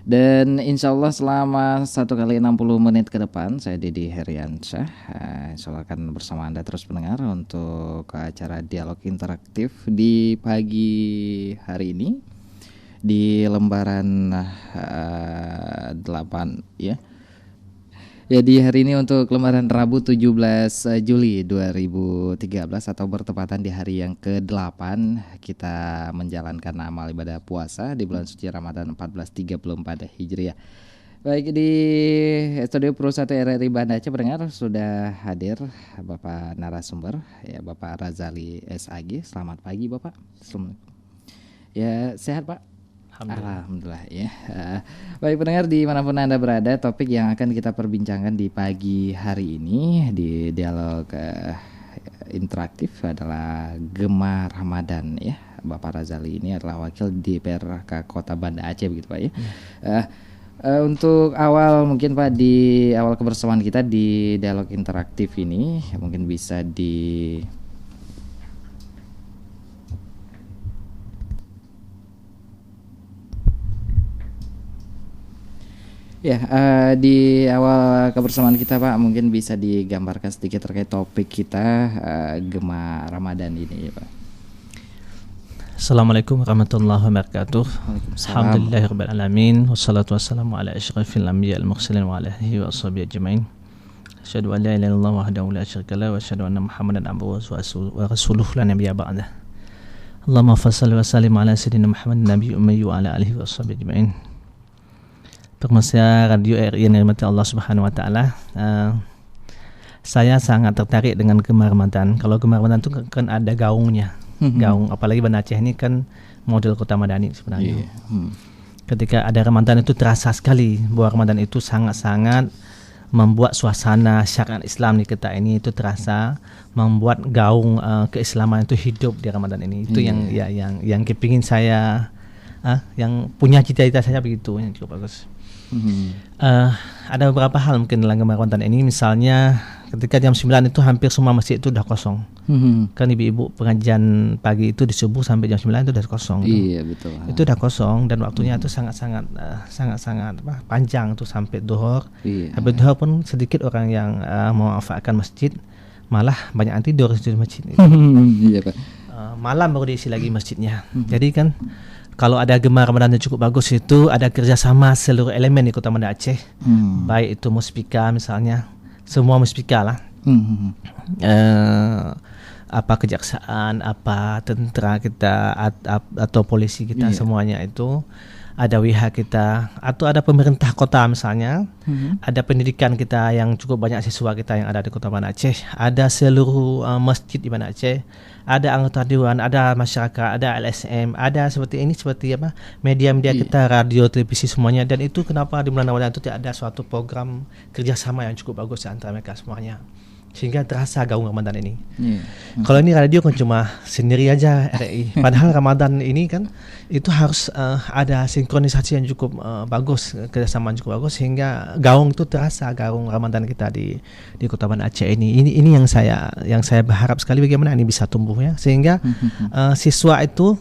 Dan insya Allah selama 1 kali 60 menit ke depan saya Didi Heriansyah insya Allah akan bersama Anda terus pendengar untuk acara dialog interaktif di pagi hari ini di lembaran 8 ya. Ya, di hari ini untuk lembaran Rabu 17 Juli 2013 atau bertepatan di hari yang ke-8 kita menjalankan amal ibadah puasa di bulan suci Ramadan 1434 Hijriah. Baik, di studio Pro 1 RRI Banda Aceh pendengar sudah hadir Bapak narasumber ya, Bapak Razali SAG. Selamat pagi Bapak. Ya, sehat Pak? Alhamdulillah ya. Baik pendengar dimanapun Anda berada, topik yang akan kita perbincangkan di pagi hari ini di dialog interaktif adalah Gema Ramadan ya. Bapak Razali ini adalah wakil DPRK Kota Banda Aceh begitu Pak ya. Untuk awal mungkin Pak di awal kebersamaan kita di dialog interaktif ini mungkin bisa di ya, di awal kebersamaan kita Pak mungkin bisa digambarkan sedikit terkait topik kita Gema Ramadan ini ya Pak. Assalamualaikum warahmatullahi wabarakatuh. Alhamdulillahirabbil alamin wassalatu wassalamu ala asyrafil anbiya'i wal mursalin wa ala alihi wa sahbihi ajmain. Asyhadu an la ilaha illallah wahdahu la syarika lahu wa asyhadu anna Muhammadan abduhu wa rasuluhu la nabiyya ba'dah. Allahumma shalli wa sallim ala sayyidina Muhammadin nabiyyi ummi wa ala alihi wa sahbihi ajmain. Pemirsa Radio RRI yang dirahmati Allah Subhanahu wa taala, saya sangat tertarik dengan Gema Ramadan. Kalau Gema Ramadan itu kan ada gaungnya. Gaung, apalagi Banda Aceh ini kan model kota madani sebenarnya. Ketika ada Ramadan itu terasa sekali bahwa Ramadan itu sangat-sangat membuat suasana syariat Islam di kita ini itu terasa, membuat gaung keislaman itu hidup di Ramadan ini. Itu yang kepingin saya, yang punya cita-cita saya begitu, yang cukup bagus. Ada beberapa hal mungkin dalam Gema Ramadan ini, misalnya ketika jam 9 itu hampir semua masjid itu udah kosong. Kan ibu-ibu pengajian pagi itu di subuh sampai jam 9 itu udah kosong. Iya betul. Itu udah kosong dan waktunya itu sangat-sangat panjang tuh sampai duhur. Habis duhur pun sedikit orang yang memanfaatkan masjid, malah banyak yang tidur di masjid. Iya Pak. Malam baru diisi lagi masjidnya. Jadi kan kalau ada Gema Ramadan yang cukup bagus itu ada kerjasama seluruh elemen di Kota Banda Aceh, baik itu muspika misalnya, semua muspika lah, apa kejaksaan, apa tentara kita atau polisi kita, semuanya itu ada WH kita, atau ada pemerintah kota misalnya, ada pendidikan kita yang cukup banyak siswa kita yang ada di Kota Banda Aceh, ada seluruh masjid di Banda Aceh, ada anggota dewan, ada masyarakat, ada LSM, ada seperti apa media-media kita, radio, televisi semuanya. Dan itu kenapa di bulan Ramadan itu ada suatu program kerjasama yang cukup bagus antara mereka semuanya, sehingga terasa gaung Ramadan ini. Kalau ini radio kan cuma sendiri aja RRI. Padahal Ramadan ini kan itu harus ada sinkronisasi yang cukup bagus, kerjasama yang cukup bagus, sehingga gaung itu terasa, gaung Ramadan kita di Kota Banda Aceh ini. Ini yang saya berharap sekali bagaimana ini bisa tumbuh ya, sehingga siswa itu,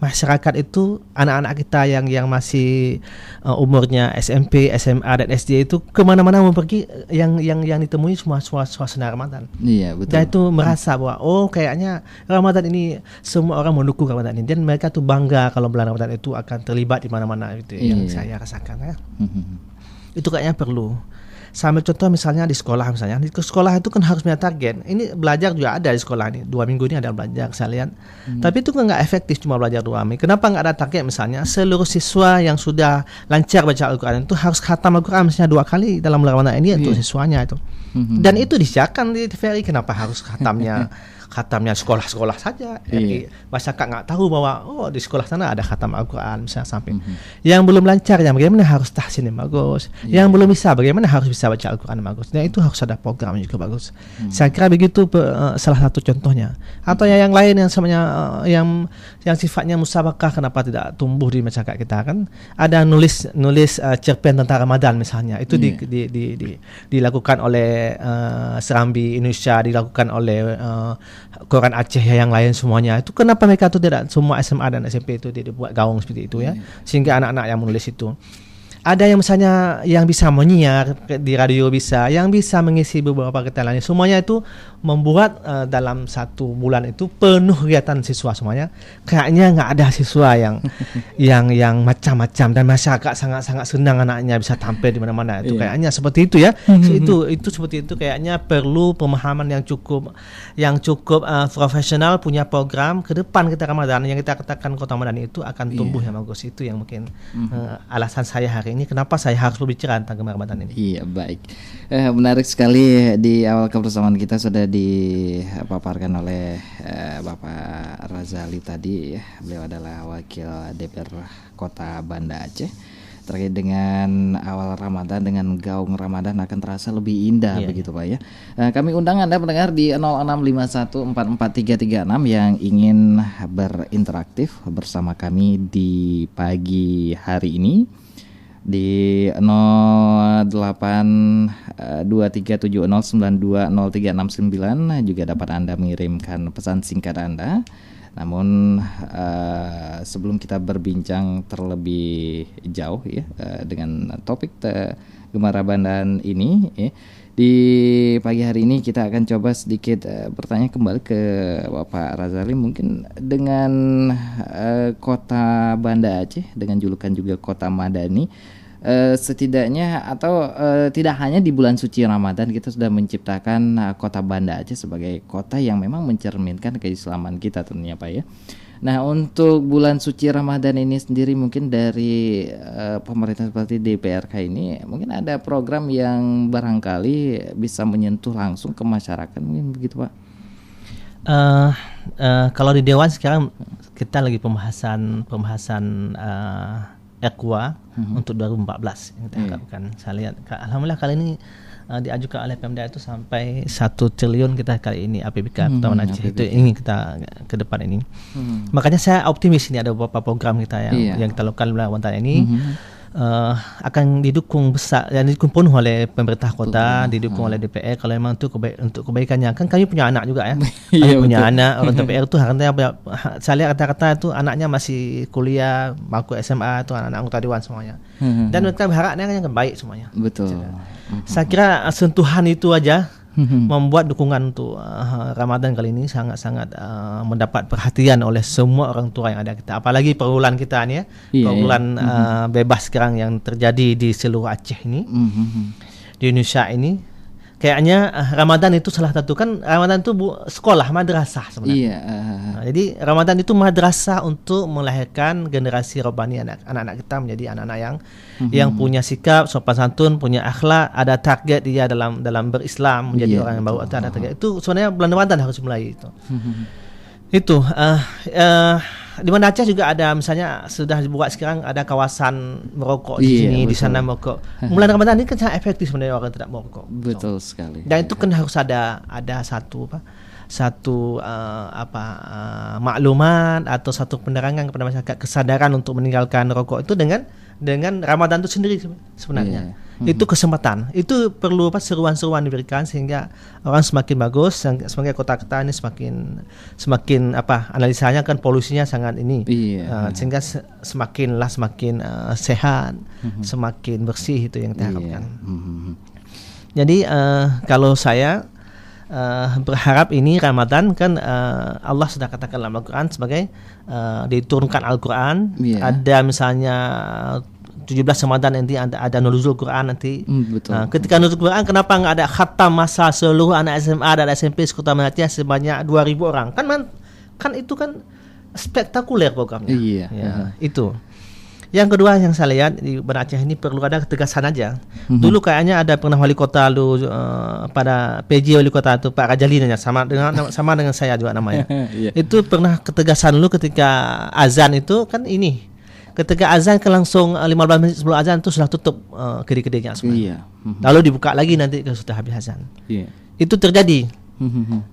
masyarakat itu, anak-anak kita yang masih umurnya SMP, SMA dan SD itu kemana-mana mau pergi, yang ditemui semua suasana Ramadan. Iya betul. Dan itu merasa bahwa kayaknya Ramadan ini semua orang mendukung Ramadan ini, dan mereka tuh bangga kalau bulan Ramadan itu akan terlibat di mana-mana itu yang saya rasakan ya. Itu kayaknya perlu. Sambil contoh misalnya di sekolah di sekolah itu kan harus punya target. Ini belajar juga ada di sekolah ini. 2 minggu ini ada belajar saya lihat. Tapi itu kan nggak efektif cuma belajar 2 minggu. Kenapa nggak ada target misalnya seluruh siswa yang sudah lancar baca Al-Quran itu harus khatam Al-Quran misalnya 2 kali dalam bulan Ramadan ini untuk siswanya itu. Dan itu disiarkan di TVRI. Kenapa harus khatamnya sekolah-sekolah saja? Masyarakat nggak tahu bahwa di sekolah sana ada khatam Al-Quran misalnya sampai. Yang belum lancar, yang bagaimana harus tahsin yang bagus. Yang belum bisa, bagaimana harus bisa baca Al-Quran yang bagus. Dan itu harus ada program yang juga bagus. Saya kira begitu salah satu contohnya. Atau yang lain yang semuanya yang sifatnya musabakah, kenapa tidak tumbuh di masyarakat kita kan? Ada nulis cerpen tentang Ramadan misalnya. Itu dilakukan oleh Serambi Indonesia, dilakukan oleh Koran Aceh yang lain semuanya. Itu kenapa mereka itu tidak semua SMA dan SMP itu dibuat gaung seperti itu ya, sehingga anak-anak yang menulis itu. Ada yang misalnya yang bisa menyiar di radio, bisa yang bisa mengisi beberapa kegiatan lain, semuanya itu membuat dalam 1 bulan itu penuh kegiatan siswa semuanya. Kayaknya nggak ada siswa yang yang macam-macam, dan masyarakat sangat-sangat senang anaknya bisa tampil di mana-mana itu. Kayaknya seperti itu ya. Itu seperti itu, kayaknya perlu pemahaman yang cukup profesional, punya program ke depan kita Ramadan yang kita katakan Kota Madani itu akan tumbuh yang bagus. Itu yang mungkin alasan saya hari ini kenapa saya harus berbicara tentang Ramadan ini. Iya, baik. Menarik sekali, di awal kebersamaan kita sudah dipaparkan oleh Bapak Razali tadi ya. Beliau adalah Wakil DPR Kota Banda Aceh. Terkait dengan awal Ramadan, dengan gaung Ramadan akan terasa lebih indah begitu Pak ya. Kami undang Anda pendengar di 0651443336 yang ingin berinteraktif bersama kami di pagi hari ini di 082370920369 juga dapat Anda mengirimkan pesan singkat Anda. Namun sebelum kita berbincang terlebih jauh ya dengan topik Gemara Bandan ini di pagi hari ini kita akan coba sedikit bertanya kembali ke Bapak Razali, mungkin dengan Kota Banda Aceh dengan julukan juga Kota Madani, setidaknya atau tidak hanya di bulan suci Ramadan kita sudah menciptakan Kota Banda Aceh sebagai kota yang memang mencerminkan keislaman kita tentunya Pak ya. Nah, untuk bulan suci Ramadan ini sendiri mungkin dari pemerintah seperti DPRK ini mungkin ada program yang barangkali bisa menyentuh langsung ke masyarakat, mungkin begitu Pak? Kalau di Dewan sekarang kita lagi pembahasan Eqwa untuk 2014 yang kita harapkan. Saya lihat alhamdulillah kali ini diajukan oleh Pemda itu sampai 1 triliun kita kali ini APBK tahun Aceh itu ingin kita ke depan ini. Makanya saya optimis ini ada beberapa program kita yang kita lakukan dalam tahun ini akan didukung besar dan didukung penuh oleh pemerintah kota, didukung oleh DPR kalau memang itu untuk kebaikannya. Kan kami punya anak juga ya. Kami punya anak, orang DPR itu harusnya saya lihat kata-kata itu anaknya masih kuliah, bangku SMA itu anak-anak anggota dewan semuanya. Dan mereka berharapnya yang baik semuanya. Betul. Saya kira sentuhan itu aja membuat dukungan untuk Ramadan kali ini sangat-sangat mendapat perhatian oleh semua orang tua yang ada kita. Apalagi pergaulan kita nih ya, pergaulan bebas sekarang yang terjadi di seluruh Aceh ini, di Indonesia ini. Kayaknya Ramadan itu salah satu, kan Ramadan itu sekolah, madrasah sebenarnya. Jadi Ramadan itu madrasah untuk melahirkan generasi robbani, anak-anak kita menjadi anak-anak yang punya sikap sopan santun, punya akhlak, ada target dia dalam berislam, menjadi orang yang baru, atau ada target. Itu sebenarnya bulan Ramadan harus mulai itu. Itu di mana Aceh juga ada, misalnya sudah dibuat sekarang ada kawasan merokok di sini, di sana merokok. Bulan Ramadan ini kan sangat efektif sebenarnya orang tidak merokok. Betul sekali. Dan itu kan harus ada satu maklumat atau satu penerangan kepada masyarakat, kesadaran untuk meninggalkan rokok itu dengan Ramadan itu sendiri sebenarnya. Itu kesempatan. Itu perlu seruan-seruan diberikan sehingga orang semakin bagus, sebagai kota-kota ini semakin analisanya kan polusinya sangat ini. Sehingga semakin sehat, semakin bersih, itu yang kita harapkan. Jadi kalau saya berharap ini Ramadan kan Allah sudah katakan dalam Al-Quran sebagai diturunkan Al-Quran, ada misalnya 17 Ramadan nanti ada nuzul Quran nanti. Ketika nuzul Quran, kenapa nggak ada khatam masa seluruh anak SMA dan SMP Kota Aceh sebanyak 2.000 orang? Kan itu kan spektakuler programnya. Itu. Yang kedua yang saya lihat di Banda Aceh ini perlu ada ketegasan aja. Dulu kayaknya ada pernah wali kota pada PJ wali kota itu Pak Rajali namanya, sama dengan saya juga namanya. Itu pernah ketegasan dulu ketika azan itu kan ini. Ketika azan kan langsung 15 menit sebelum azan itu sudah tutup kedai-kedainya sebenarnya. Lalu dibuka lagi nanti sudah habis azan. Itu terjadi.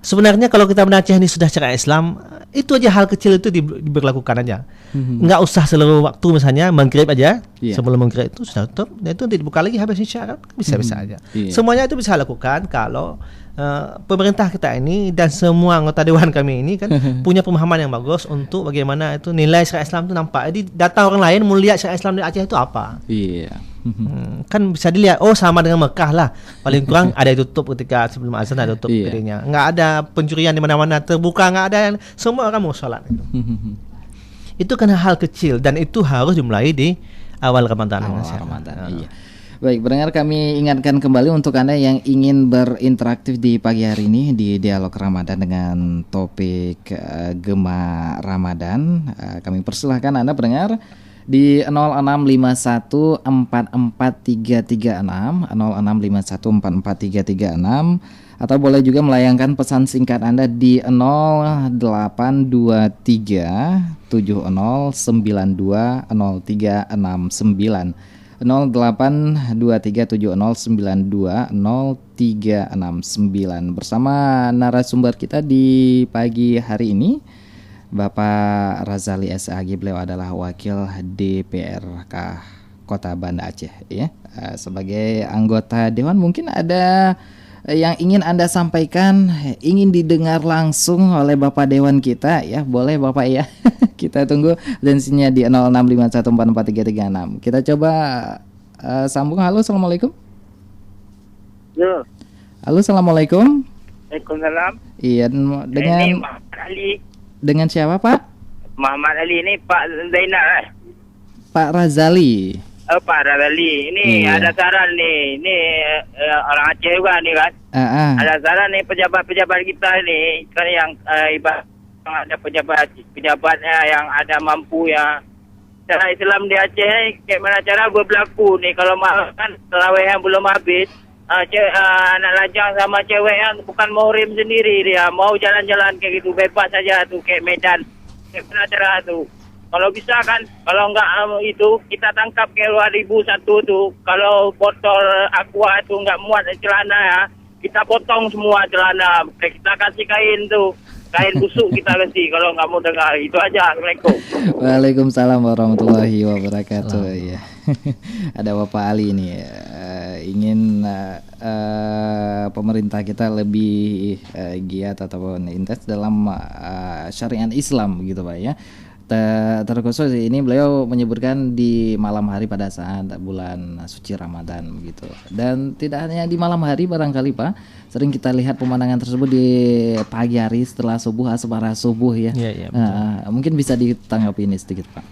Sebenarnya kalau kita Banda Aceh ini sudah syariat Islam, itu aja hal kecil itu diberlakukan aja. Enggak usah seluruh waktu, misalnya maghrib aja, sebelum maghrib itu sudah tutup, dan itu dibuka lagi habis isya kan bisa-bisa aja. Semuanya itu bisa lakukan kalau pemerintah kita ini dan semua anggota dewan kami ini kan punya pemahaman yang bagus untuk bagaimana itu nilai syariat Islam itu nampak. Jadi datang orang lain mau lihat syariat Islam di Aceh itu apa? Iya. Kan bisa dilihat, oh sama dengan Mekah lah. Paling kurang ada tutup ketika sebelum azan, ada tutup dirinya. Nggak ada pencurian di mana-mana, terbuka, nggak ada yang, semua orang mau sholat itu. Itu kan hal kecil dan itu harus dimulai di awal Ramadan. Iya. Baik, pendengar, kami ingatkan kembali untuk Anda yang ingin berinteraksi di pagi hari ini di Dialog Ramadan dengan topik Gema Ramadan. Kami persilahkan Anda pendengar di 0651443336, 0651443336, atau boleh juga melayangkan pesan singkat Anda di 082370920369, 082370920369. Bersama narasumber kita di pagi hari ini, Bapak Razali SAG. Beliau adalah wakil DPRK Kota Banda Aceh, ya. Sebagai anggota dewan, mungkin ada yang ingin Anda sampaikan, ingin didengar langsung oleh Bapak Dewan kita, ya, boleh Bapak, ya. Kita tunggu tensinya di 0651443336. Kita coba sambung. Halo, assalamualaikum. Yo. Halo, assalamualaikum. Waalaikumsalam. Iya, dengan ini Muhammad Ali. Dengan siapa, Pak? Muhammad Ali, ini Pak Zainal. Pak Razali. Pak Razali. Ini ada saran nih. Ini orang Aceh juga nih kan. Ada saran nih pejabat-pejabat kita ini kan yang ibarat ada pejabatnya yang ada mampu ya. Cara Islam di Aceh kayak mana cara berlaku nih kalau malam kan tarawih yang belum habis, anak lajang sama cewek yang bukan muhrim sendiri, dia mau jalan-jalan kayak gitu bebas saja tuh kayak Medan. Kayak mana cara tuh? Kalau bisa kan, kalau enggak itu kita tangkap kayak 2001 tuh. Kalau botol aqua itu enggak muat celana ya, kita potong semua celana, kita kasih kain tuh. Kain busuk kita kasih kalau nggak mau dengar. Itu aja. Assalamualaikum. Waalaikumsalam warahmatullahi wabarakatuh. Ya. Ada Bapak Ali ini ingin pemerintah kita lebih giat ataupun intens dalam syariat Islam gitu Pak, ya. Terkhusus ini beliau menyebutkan di malam hari pada saat bulan suci Ramadan begitu. Dan tidak hanya di malam hari, barangkali Pak, sering kita lihat pemandangan tersebut di pagi hari setelah subuh, asmara subuh, ya. Mungkin bisa ditanggapi ini sedikit Pak.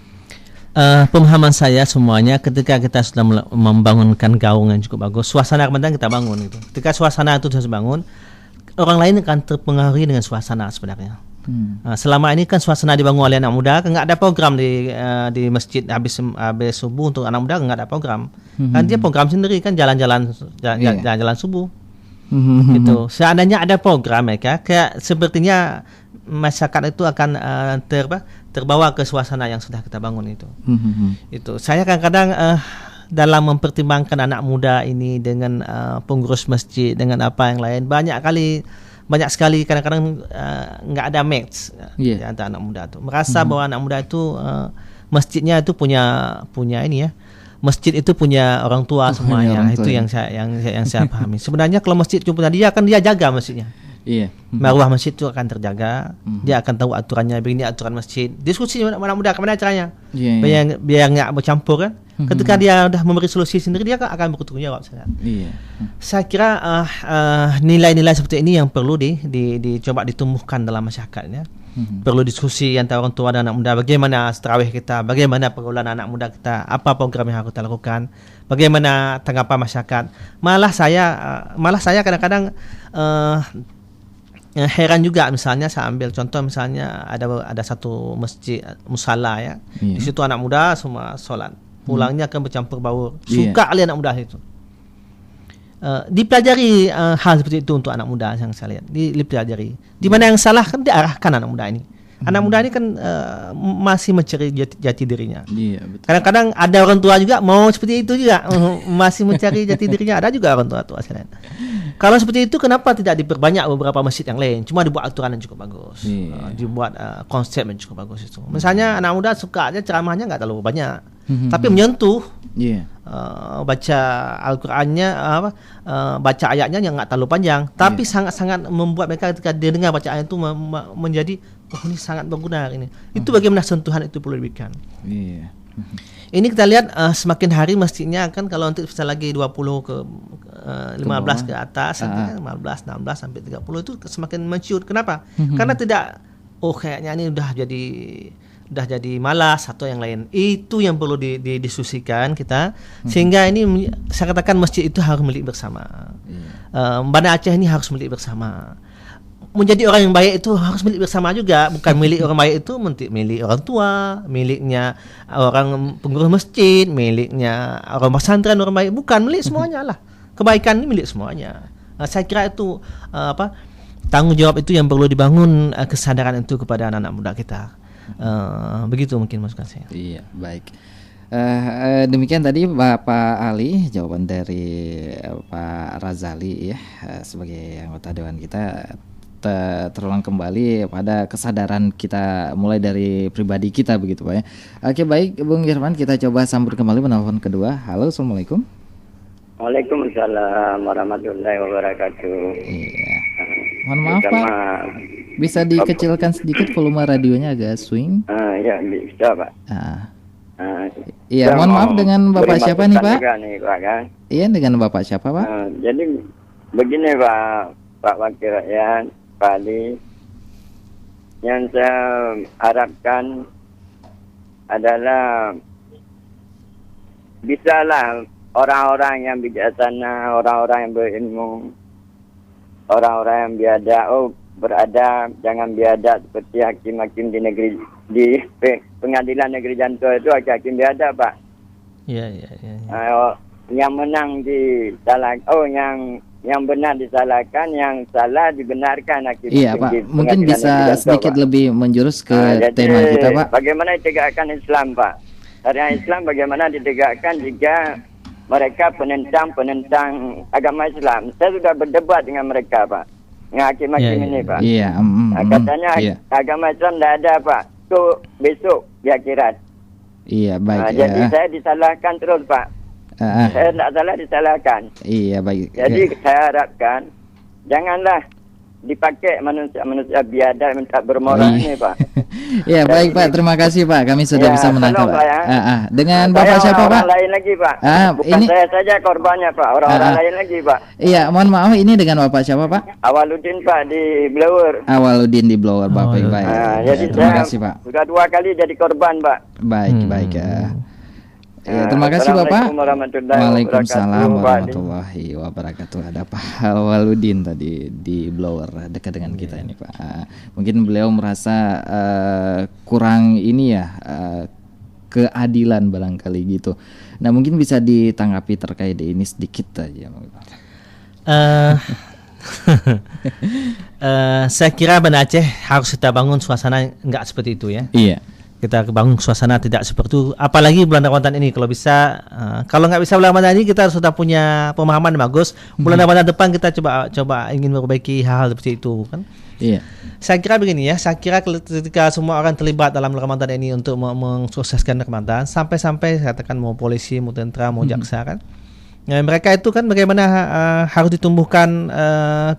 Pemahaman saya semuanya ketika kita sudah membangunkan gaung yang cukup bagus, suasana Ramadan kita bangun itu. Ketika suasana itu sudah bangun, orang lain akan terpengaruhi dengan suasana sebenarnya. Selama ini kan suasana dibangun oleh anak muda, kan nggak ada program di masjid habis subuh untuk anak muda, nggak ada program. Kan dia program sendiri kan jalan-jalan subuh. Gitu. Seandainya ada program mereka, kayak sepertinya masyarakat itu akan terbawa ke suasana yang sudah kita bangun itu. Itu saya kadang-kadang dalam mempertimbangkan anak muda ini dengan pengurus masjid dengan apa yang lain, banyak sekali kadang-kadang nggak ada match di antara anak muda itu. Merasa bahwa anak muda itu masjidnya itu punya ini ya. Masjid itu punya orang tua semuanya. Itu yang saya pahami. Sebenarnya kalau masjid itu punya dia, kan dia jaga masjidnya. Marwah masjid itu akan terjaga. Dia akan tahu aturannya, begini aturan masjid. Diskusi anak muda kemana caranya. Biar nggak bercampur kan. Ketika dia sudah memberi solusi sendiri, dia akan bertanggung jawab. Saya kira nilai-nilai seperti ini yang perlu dicoba ditumbuhkan dalam masyarakatnya. Perlu diskusi antara orang tua dan anak muda. Bagaimana tarawih kita, bagaimana pergaulan anak muda kita, apa program yang harus kita lakukan, bagaimana tanggapan masyarakat. Malah saya kadang-kadang heran juga, misalnya saya ambil contoh, misalnya ada satu masjid musala ya. Di situ anak muda semua sholat. Pulangnya akan bercampur baur. Suka kali anak muda itu. Dipelajari hal seperti itu untuk anak muda yang saya lihat. Dipelajari. Di mana yang salah kan diarahkan anak muda ini. Anak muda ini kan masih mencari jati dirinya. Kadang-kadang ada orang tua juga mau seperti itu juga, masih mencari jati dirinya. Ada juga orang tua saya lihat. Kalau seperti itu, kenapa tidak diperbanyak beberapa masjid yang lain? Cuma dibuat aturan yang cukup bagus, dibuat konsep yang cukup bagus itu. Misalnya anak muda suka aja ceramahnya nggak terlalu banyak. tapi menyentuh. Yeah. Baca Al-Qur'annya baca ayatnya yang nggak terlalu panjang, tapi sangat-sangat membuat mereka ketika dia dengar baca ayat itu menjadi ini sangat berguna ini. Itu bagaimana sentuhan itu perlu diberikan. Yeah. Ini kita lihat semakin hari mestinya kan kalau untuk bisa lagi 20 ke 15 ke atas, 15, 16 sampai 30 itu semakin mature. Kenapa? Karena tidak kayaknya ini udah jadi malas atau yang lain. Itu yang perlu didiskusikan kita sehingga ini saya katakan masjid itu harus milik bersama. Banda Aceh ini harus milik bersama. Menjadi orang yang baik itu harus milik bersama juga, bukan milik orang baik itu milik orang tua, miliknya orang pengurus masjid, miliknya orang pesantren, orang baik, bukan milik semuanya lah. Kebaikan ini milik semuanya. Saya kira itu tanggung jawab itu yang perlu dibangun, kesadaran itu kepada anak-anak muda kita. Begitu mungkin masukan saya. Iya, baik. Demikian tadi Bapak Ali jawaban dari Pak Razali ya, sebagai anggota dewan kita. Terulang kembali pada kesadaran kita mulai dari pribadi kita begitu Pak ya. Oke, baik Bung Irfan, kita coba sambut kembali penelpon kedua. Halo, Assalamualaikum. Waalaikumsalam warahmatullahi wabarakatuh. Iya. Mohon maaf Pak, bisa dikecilkan sedikit volume radionya, agak swing. Ya bisa Pak. Iya, mohon maaf, dengan Bapak siapa nih Pak? Nih, Pak kan? Iya, dengan Bapak siapa Pak? Jadi begini Pak Wakil Rakyat, Pak Ali, yang saya harapkan adalah bisalah orang-orang yang bijaksana, orang-orang yang berilmu, orang-orang yang beradab, jangan biadab seperti hakim-hakim di pengadilan negeri Jantua itu hakim biadab Pak. Iya. Yang menang disalahkan, yang benar disalahkan, yang salah dibenarkan hakim. Iya Pak, mungkin bisa sedikit Pak lebih menjurus ke tema kita Pak. Bagaimana ditegakkan Islam Pak? Syariat Islam bagaimana ditegakkan jika mereka penentang agama Islam? Saya sudah berdebat dengan mereka Pak, dengan hakim-hakim ini Pak. Iya. Katanya agama Islam tidak ada Pak. Itu besok di akhirat. Iya, baik. Jadi saya disalahkan terus Pak. Saya tidak salah disalahkan. Iya, baik. Jadi saya harapkan janganlah dipakai manusia biadab minta bermoral ini Pak. Iya, baik Pak, terima kasih Pak, kami sudah bisa menangkap Pak. Dengan Bapak siapa Pak? Orang lain lagi Pak. Bukan saya saja korbannya Pak, orang-orang lain lagi Pak. Iya, mohon maaf, ini dengan Bapak siapa Pak? Awaludin Pak di Blower. Awaludin di Blower Bapak. Baik. Jadi terima kasih Pak. Sudah 2 kali jadi korban Pak. Baik ya. Terima kasih Bapak. Waalaikumsalam warahmatullahi wabarakatuh. Ada Pak Awaludin tadi di Blower dekat dengan kita ini Pak. Mungkin beliau merasa kurang ini ya, keadilan barangkali gitu. Nah, mungkin bisa ditanggapi terkait ini sedikit aja. Saya kira Banda Aceh harus kita bangun suasana enggak seperti itu ya. Iya. Kita bangun suasana tidak seperti itu. Apalagi bulan Ramadan ini kalau bisa, kalau nggak bisa bulan Ramadan ini kita sudah punya pemahaman bagus. Bulan Ramadan depan kita coba ingin memperbaiki hal-hal seperti itu kan. Iya. Saya kira begini ya. Saya kira ketika semua orang terlibat dalam Ramadan ini untuk mensukseskan Ramadan, sampai-sampai katakan mau polisi, mau tentara, mau jaksa kan. Nah, mereka itu kan bagaimana harus ditumbuhkan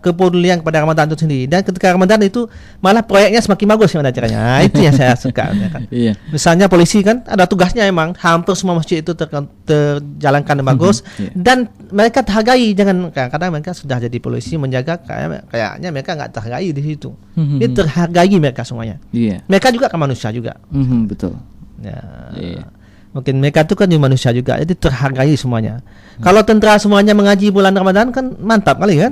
kepedulian kepada Ramadan itu sendiri, dan ketika Ramadan itu malah proyeknya semakin bagus gimana caranya. Itu yang saya suka ya kan. Iya. Misalnya polisi kan ada tugasnya, emang hampir semua masjid itu terjalankan dengan bagus dan mereka terhargai. Jangan kadang mereka sudah jadi polisi menjaga kayaknya mereka nggak terhargai di situ. Dia terhargai mereka semuanya. Iya. Mereka juga kan manusia juga. Betul. Ya. Iya. Mungkin mereka itu kan manusia juga, jadi terhargai semuanya. Kalau tentara semuanya mengaji bulan Ramadan kan mantap kali kan.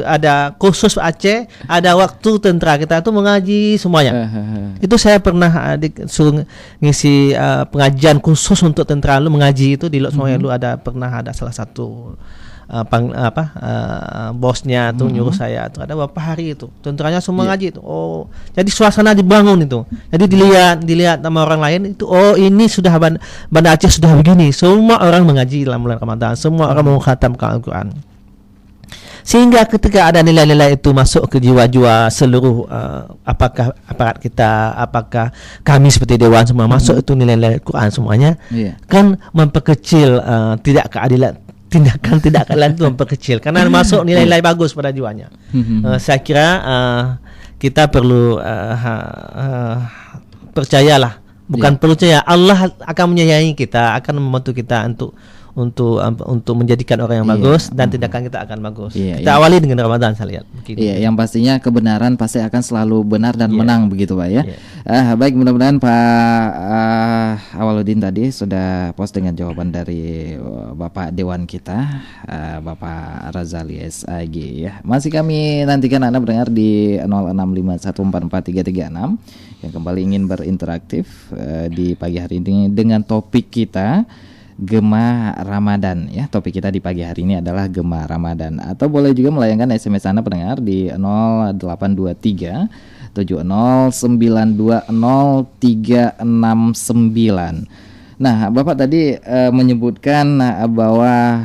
Ada khusus Aceh, ada waktu tentara kita itu mengaji semuanya. Itu saya pernah disuruh ngisi pengajian khusus untuk tentara lu mengaji itu di Lok Semoy lu pernah ada salah satu bosnya tuh nyuruh saya tuh ada beberapa hari itu tentaranya semua ngaji itu. Oh, jadi suasana dibangun itu. Jadi dilihat sama orang lain itu, oh ini sudah Banda Aceh sudah begini. Semua orang mengaji dalam bulan Ramadan, semua orang mengkhatamkan Al-Qur'an. Sehingga ketika ada nilai-nilai itu masuk ke jiwa-jiwa seluruh apakah aparat kita, apakah kami seperti dewan semua masuk itu nilai-nilai Quran semuanya, kan memperkecil tidak keadilan, tindakan tidak keadilan itu memperkecil karena masuk nilai-nilai bagus pada jiwanya. Saya kira kita perlu percayalah, bukan percaya, Allah akan menyayangi kita, akan membantu kita untuk menjadikan orang yang bagus dan tindakan kita akan bagus. Kita awali dengan Ramadan, saya lihat. Yang pastinya kebenaran pasti akan selalu benar dan menang begitu Pak ya. Baik, mudah-mudahan Pak Awaludin tadi sudah post dengan jawaban dari Bapak Dewan kita, Bapak Razali SAG ya. Masih kami nantikan Anda mendengar di 0651443336 yang kembali ingin berinteraktif di pagi hari ini dengan topik kita Gema Ramadan ya. Topik kita di pagi hari ini adalah Gema Ramadan. Atau boleh juga melayangkan SMS Anda pendengar di 0823 70920369. Nah, Bapak tadi menyebutkan bahwa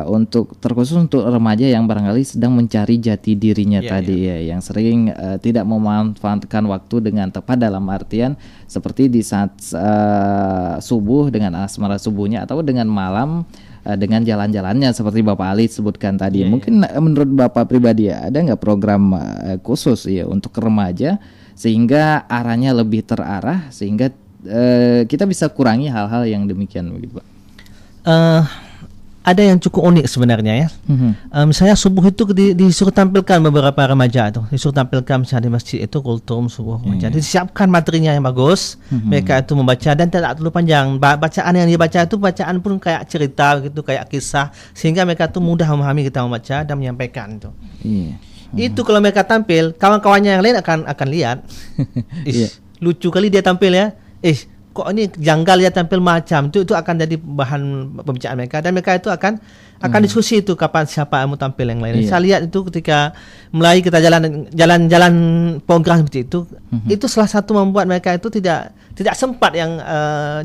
untuk terkhusus untuk remaja yang barangkali sedang mencari jati dirinya tadi ya, yang sering tidak memanfaatkan waktu dengan tepat dalam artian seperti di saat subuh dengan asmara subuhnya atau dengan malam dengan jalan-jalannya seperti Bapak Ali sebutkan tadi. Mungkin menurut Bapak pribadi ada nggak program khusus ya untuk remaja sehingga arahnya lebih terarah sehingga kita bisa kurangi hal-hal yang demikian begitu Pak? Ada yang cukup unik sebenarnya ya. Misalnya subuh itu disuruh tampilkan beberapa remaja itu, disuruh tampilkan misalnya di masjid itu kultum subuh remaja. Disiapkan materinya yang bagus, mereka itu membaca dan tidak terlalu panjang. Bacaan yang dibaca itu bacaan pun kayak cerita gitu, kayak kisah, sehingga mereka itu mudah memahami kita membaca dan menyampaikan itu. Itu kalau mereka tampil, kawan-kawannya yang lain akan lihat. Lucu kali dia tampil ya. Kok ini janggal ya tampil macam itu akan jadi bahan pembicaraan mereka dan mereka itu akan diskusi itu kapan siapa yang mau tampil yang lain. Saya lihat itu ketika mulai kita jalan program seperti itu salah satu membuat mereka itu tidak sempat yang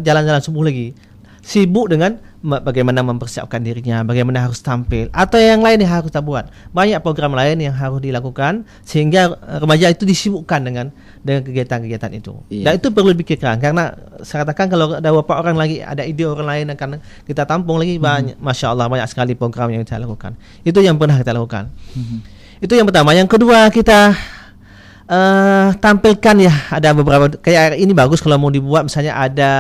jalan-jalan subuh lagi, sibuk dengan bagaimana mempersiapkan dirinya, bagaimana harus tampil atau yang lain yang harus kita buat. Banyak program lain yang harus dilakukan sehingga remaja itu disibukkan dengan kegiatan-kegiatan itu. Dan itu perlu dipikirkan karena saya katakan kalau ada beberapa orang lagi, ada ide orang lain akan kita tampung lagi banyak. Masya Allah banyak sekali program yang kita lakukan. Itu yang pernah kita lakukan. Itu yang pertama. Yang kedua kita tampilkan ya, ada beberapa kayak ini bagus kalau mau dibuat misalnya ada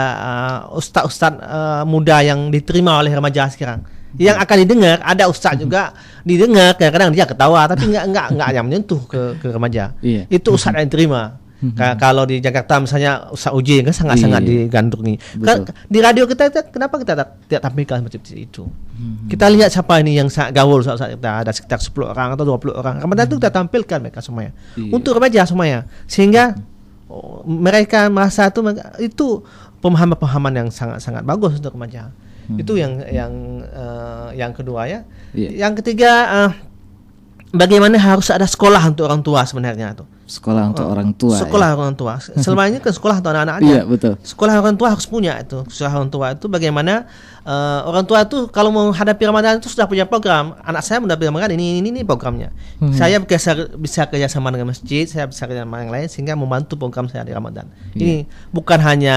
ustaz-ustaz muda yang diterima oleh remaja sekarang yang akan didengar, ada ustaz juga didengar, kadang-kadang dia ketawa tapi enggak yang menyentuh ke remaja. Itu ustaz yang diterima. Kalau di Jakarta misalnya Ustaz Uji kan sangat-sangat digandrungi. Di radio kita kenapa kita tidak tampilkan seperti itu? Kita lihat siapa ini yang sangat gaul saat kita ada sekitar 10 orang atau 20 orang. Ramadan itu kita tampilkan mereka semuanya. Untuk remaja semuanya. Sehingga mereka merasa itu pemahaman-pemahaman yang sangat-sangat bagus untuk remaja. Itu yang kedua ya. Yang ketiga bagaimana harus ada sekolah untuk orang tua sebenarnya tuh. Sekolah untuk orang tua. Sekolah orang tua. Selama ini kan sekolah untuk anak-anaknya. Iya, betul. Sekolah orang tua harus punya itu. Sekolah orang tua itu bagaimana orang tua itu kalau menghadapi Ramadan itu sudah punya program. Anak saya menghadapi Ramadan ini programnya. Saya bisa kerjasama dengan masjid, saya bisa kerjasama yang lain sehingga membantu program saya di Ramadan. Ini bukan hanya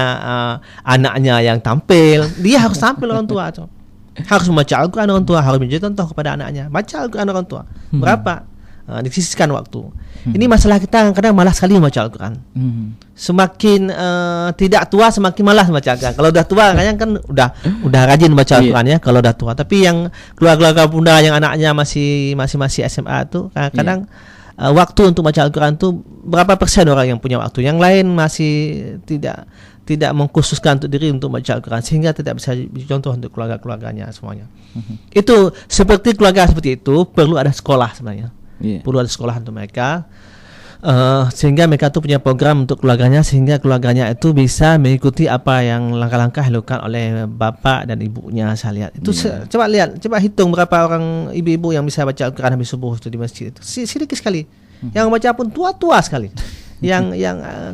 anaknya yang tampil, dia harus tampil orang tua itu. Harus membaca Al-Quran orang tua, harus menjadi contoh kepada anaknya. Baca Al-Quran orang tua. Berapa? Disisihkan waktu. Ini masalah kita kadang malas sekali membaca Al-Quran. Semakin tidak tua semakin malas membaca Al-Quran. Kalau udah tua kayaknya kan udah rajin membaca Al-Quran ya kalau udah tua. Tapi yang keluarga bunda yang anaknya masih SMA tuh kadang waktu untuk baca Al-Quran tuh berapa persen orang yang punya waktu. Yang lain masih tidak mengkhususkan untuk diri untuk baca Al-Quran sehingga tidak bisa dicontoh untuk keluarga-keluarganya semuanya. Itu seperti keluarga seperti itu perlu ada sekolah sebenarnya. Perlu ada sekolah untuk mereka sehingga mereka itu punya program untuk keluarganya sehingga keluarganya itu bisa mengikuti apa yang langkah-langkah dilakukan oleh bapak dan ibunya. Saya lihat itu coba hitung berapa orang ibu-ibu yang bisa baca Al-Quran habis subuh itu di masjid itu sedikit sekali. Yang baca pun tua-tua sekali. yang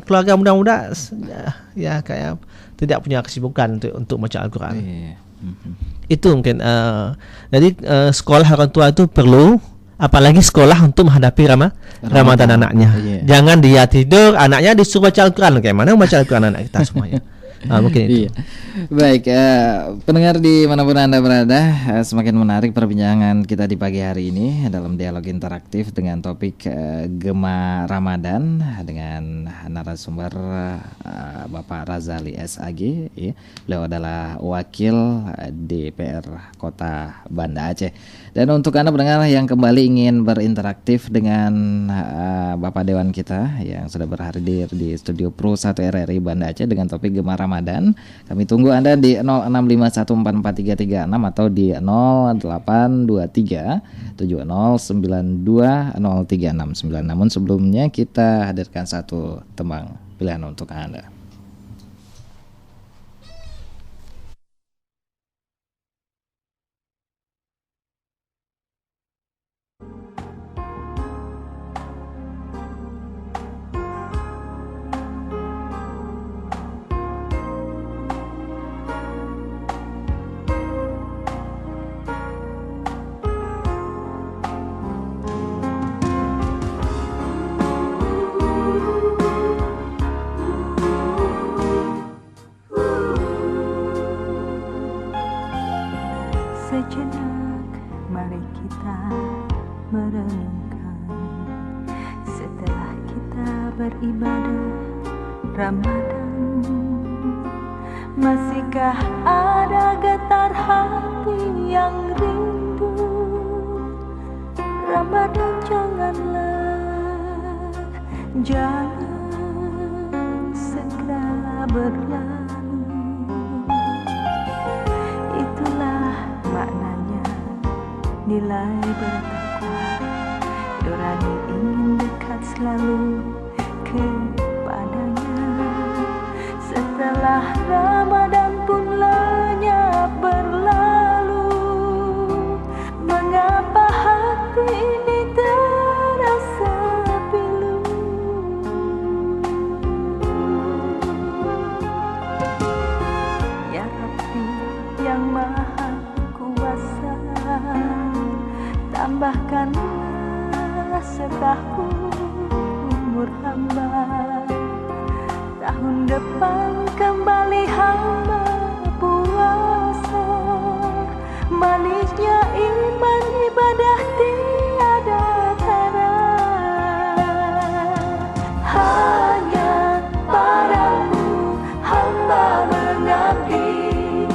keluarga muda-muda ya kayak tidak punya kesibukan untuk baca Al-Quran. Itu mungkin jadi sekolah orang tua itu perlu apalagi sekolah untuk menghadapi Ramadan anaknya. Jangan dia tidur, anaknya disuruh baca Al-Quran. Kayak mana baca Al-Quran anak kita semuanya? Mungkin itu. Baik, pendengar di manapun Anda berada, semakin menarik perbincangan kita di pagi hari ini dalam dialog interaktif dengan topik Gema Ramadan dengan narasumber Bapak Razali SAG. Ya. Beliau adalah wakil DPR Kota Banda Aceh. Dan untuk Anda pendengar yang kembali ingin berinteraktif dengan Bapak Dewan kita yang sudah berhadir di Studio Pro 1 RRI Banda Aceh dengan topik Gema Ramadan, kami tunggu Anda di 0651443336 atau di 082370920369. Namun sebelumnya kita hadirkan satu tembang pilihan untuk Anda. Sejenak mari kita merenungkan, setelah kita beribadah Ramadan, masihkah ada getar hati yang rindu? Ramadan jangan segera berlalu. Itulah maknanya nilai bertakwa, nurani ingin dekat selalu kepadanya. Setelah Ramadan pun lenyap berlalu, mengapa hati ini terasa pilu? Ya Rabbi yang Maha Kuasa, tambahkanlah setahun umur hamba. Tahun depan kembali hamba puasa, manisnya iman ibadah tiada tara. Hanya padamu hamba mengabdi,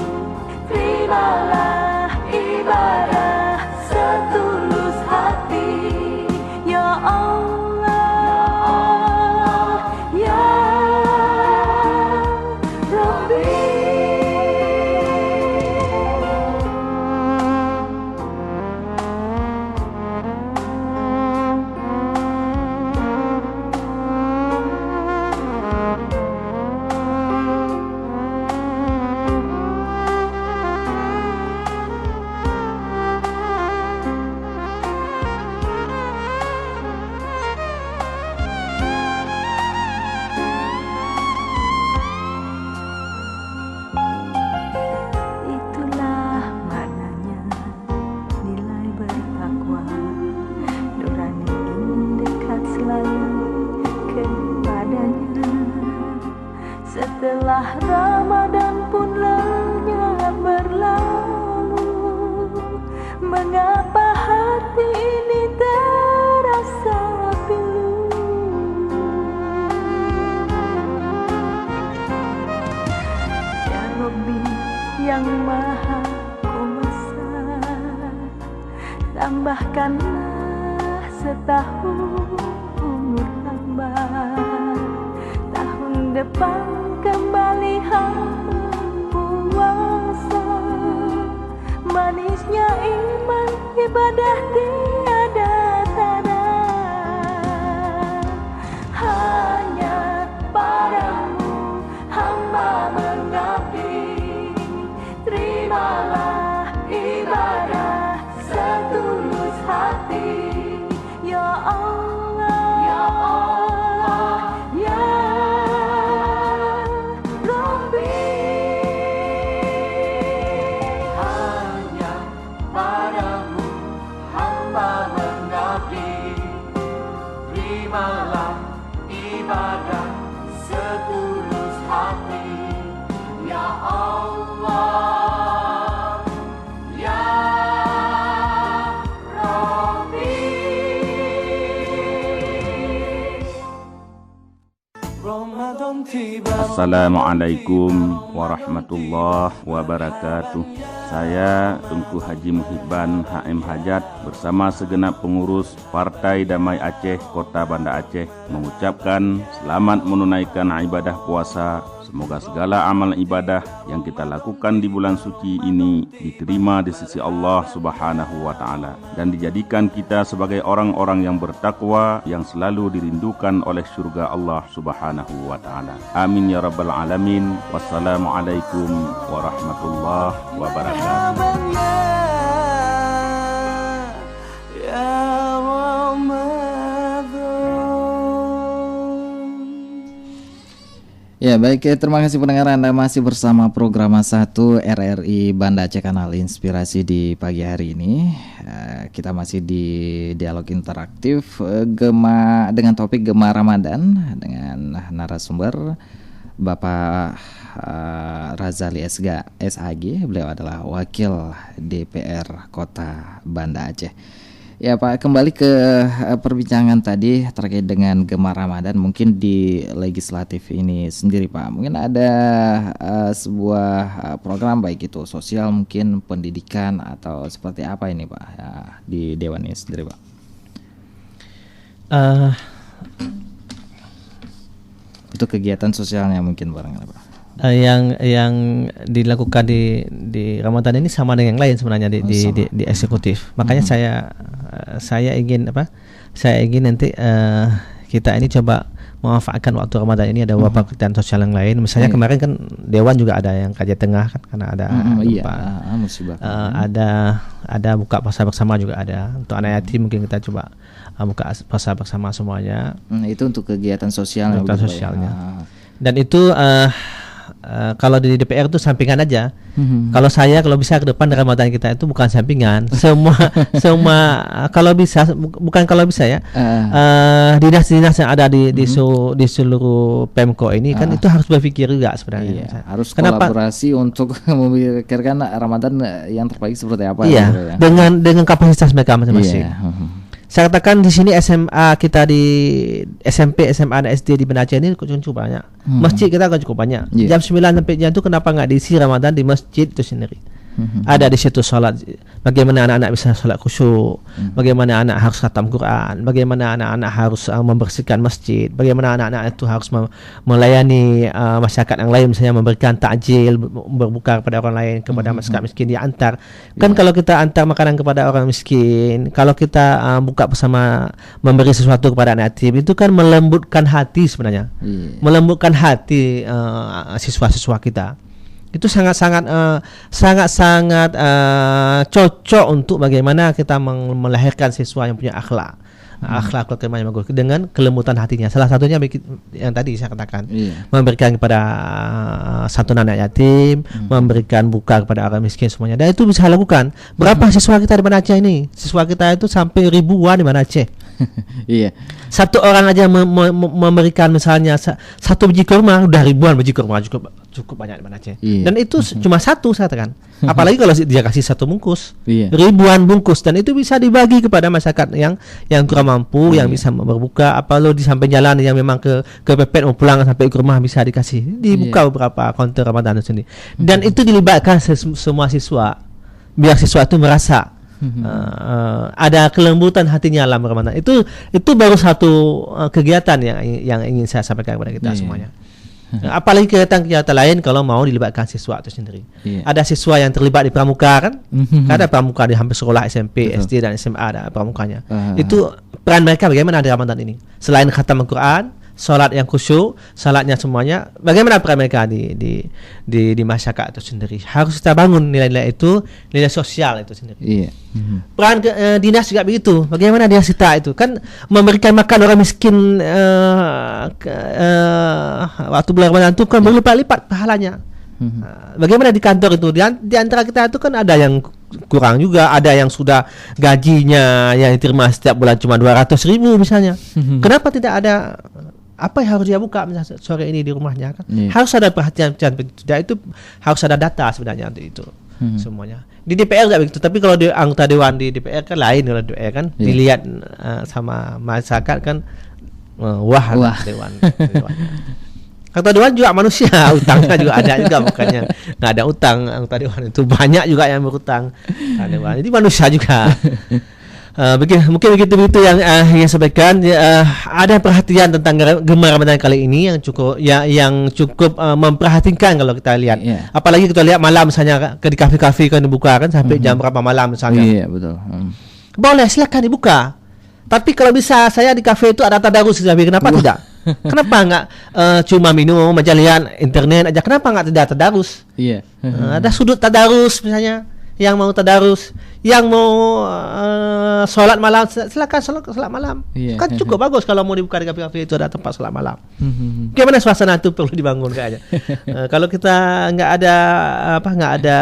terimalah ibadah setulus hati. Ya Allah, ya Rabbi. Itulah maknanya nilai bertakwa, nurani ingin dekat selalu kepadanya. Setelah Ramadan pun lenyap berlalu, mengapa hati ini terasa pilu? Ya Rabbi yang Maha Kuasa, tambahkanlah setahun umur hamba. Tahun depan kembali hamba puasa, manisnya iman ibadah tiada tara. Hanya padamu hamba mengabdi, terimalah ibadah setulus hati. Ya Allah, ya Allah, ya Rabbi. Hanya padamu hamba Assalamualaikum warahmatullahi wabarakatuh. Saya Tunku Haji Muhibban HM Hajat bersama segenap pengurus Partai Damai Aceh Kota Banda Aceh mengucapkan selamat menunaikan ibadah puasa. Semoga segala amal ibadah yang kita lakukan di bulan suci ini diterima di sisi Allah Subhanahu wa Ta'ala dan dijadikan kita sebagai orang-orang yang bertakwa yang selalu dirindukan oleh surga Allah Subhanahu wa Ta'ala. Amin ya rabbal alamin. Wassalamualaikum warahmatullahi wabarakatuh. Ya baik, terima kasih pendengar, Anda masih bersama program 1 RRI Banda Aceh Kanal Inspirasi di pagi hari ini. Kita masih di dialog interaktif dengan topik Gema Ramadan dengan narasumber Bapak Razali SAG. Beliau adalah Wakil DPR Kota Banda Aceh. Ya Pak, kembali ke perbincangan tadi terkait dengan Gema Ramadan. Mungkin di legislatif ini sendiri Pak, mungkin ada sebuah program baik itu sosial, mungkin pendidikan atau seperti apa ini Pak ya, di Dewan ini sendiri Pak? Itu kegiatan sosialnya mungkin barangkali Pak. Yang dilakukan di Ramadan ini sama dengan yang lain sebenarnya di eksekutif. Makanya saya ingin nanti kita ini coba memanfaatkan waktu Ramadan ini ada beberapa kegiatan sosial yang lain. Misalnya kemarin kan Dewan juga ada yang kajian tengah kan karena ada musibah. Ada buka puasa bersama juga ada. Untuk anak yatim mungkin kita coba buka puasa bersama semuanya. Itu untuk kegiatan sosialnya. Dan itu kalau di DPR itu sampingan aja. Kalau bisa ke depan Ramadan kita itu bukan sampingan. Semua kalau bisa ya. Dinas-dinas yang ada di seluruh Pemko ini kan itu harus berpikir juga sebenarnya. Iya, harus kolaborasi untuk memikirkan Ramadan yang terbaik seperti apa. Iya, ya. Dengan kapasitas mereka masing-masing. Saya katakan di sini SMA kita di SMP, SMA dan SD di Banda Aceh ini cukup banyak. Masjid kita kan cukup banyak. Jam 9 sampai jam itu kenapa nggak diisi Ramadan di masjid itu sendiri? Ada di situ sholat. Bagaimana anak-anak bisa sholat khusyuk, bagaimana anak harus khatam Quran, bagaimana anak-anak harus membersihkan masjid, bagaimana anak-anak itu harus melayani masyarakat yang lain, misalnya memberikan takjil, berbuka kepada orang lain, kepada masyarakat miskin diantar. Kan kalau kita antar makanan kepada orang miskin, kalau kita buka bersama memberi sesuatu kepada anak yatim, itu kan melembutkan hati sebenarnya, melembutkan hati siswa-siswa kita. Itu sangat-sangat cocok untuk bagaimana kita melahirkan siswa yang punya akhlak kelemah yang bagus dengan kelembutan hatinya. Salah satunya yang tadi saya katakan, memberikan kepada santunan anak yatim, memberikan buka kepada orang miskin semuanya. Dan itu bisa lakukan. Berapa siswa kita di Banda Aceh ini? Siswa kita itu sampai ribuan di Banda Aceh. Iya. Satu orang aja memberikan misalnya satu biji kurma, udah ribuan biji kurma, cukup banyak di Banda Aceh. Dan itu cuma satu saya katakan. Apalagi kalau dia kasih satu bungkus, ribuan bungkus, dan itu bisa dibagi kepada masyarakat yang kurang mampu, yang bisa berbuka. Apalagi di samping jalan yang memang kepepet mau pulang sampai ke rumah bisa dibuka beberapa konter Ramadan itu sendiri. Dan itu dilibatkan semua siswa, biar siswa itu merasa ada kelembutan hatinya dalam Ramadan. Itu baru satu kegiatan yang ingin saya sampaikan kepada kita semuanya. Apalagi kegiatan lain kalau mau dilibatkan siswa itu sendiri. Ada siswa yang terlibat di pramuka kan? Ada pramuka di hampir sekolah SMP, SD dan SMA ada pramukanya. Itu peran mereka bagaimana di Ramadan ini? Selain khatam Al-Quran, salat yang khusyuk, salatnya semuanya, bagaimana peran mereka di masyarakat itu sendiri? Harus kita bangun nilai-nilai itu, nilai sosial itu sendiri. Peran dinas juga begitu. Bagaimana dinas kita itu kan memberikan makan orang miskin waktu bulan Ramadan itu kan berlipat-lipat pahalanya. Bagaimana di kantor itu? Di antara kita itu kan ada yang kurang juga, ada yang sudah gajinya yang diterima setiap bulan cuma 200.000 misalnya. Kenapa tidak ada apa yang harus dia buka misalnya sore ini di rumahnya kan? Harus ada perhatian itu, harus ada data sebenarnya untuk itu semuanya. Di DPR tidak begitu, tapi kalau di anggota dewan di DPR kan lain. Kalau DPR kan dilihat sama masyarakat kan wah. Dewan. Anggota dewan juga manusia, utangnya juga ada juga, bukannya nggak ada utang. Anggota dewan itu banyak juga yang berutang. Jadi manusia juga. Mungkin begitu yang sampaikan. Ada perhatian tentang Gemar Ramadan kali ini yang cukup memperhatikan kalau kita lihat. Apalagi kita lihat malam misalnya di kafe-kafe kan dibuka kan sampai jam berapa malam misalnya. Iya betul. Boleh, silakan dibuka. Tapi kalau bisa saya di kafe itu ada tadarus, kenapa tidak? Kenapa enggak cuma minum aja, lihat internet aja? Kenapa enggak tidak tadarus? Iya. Ada sudut tadarus misalnya. Yang mau tadarus, yang mau sholat malam, silakan sholat malam. Kan cukup bagus kalau mau dibuka di kafe-kafe itu ada tempat sholat malam. Gimana suasana itu perlu dibangun kayaknya. Kalau kita nggak ada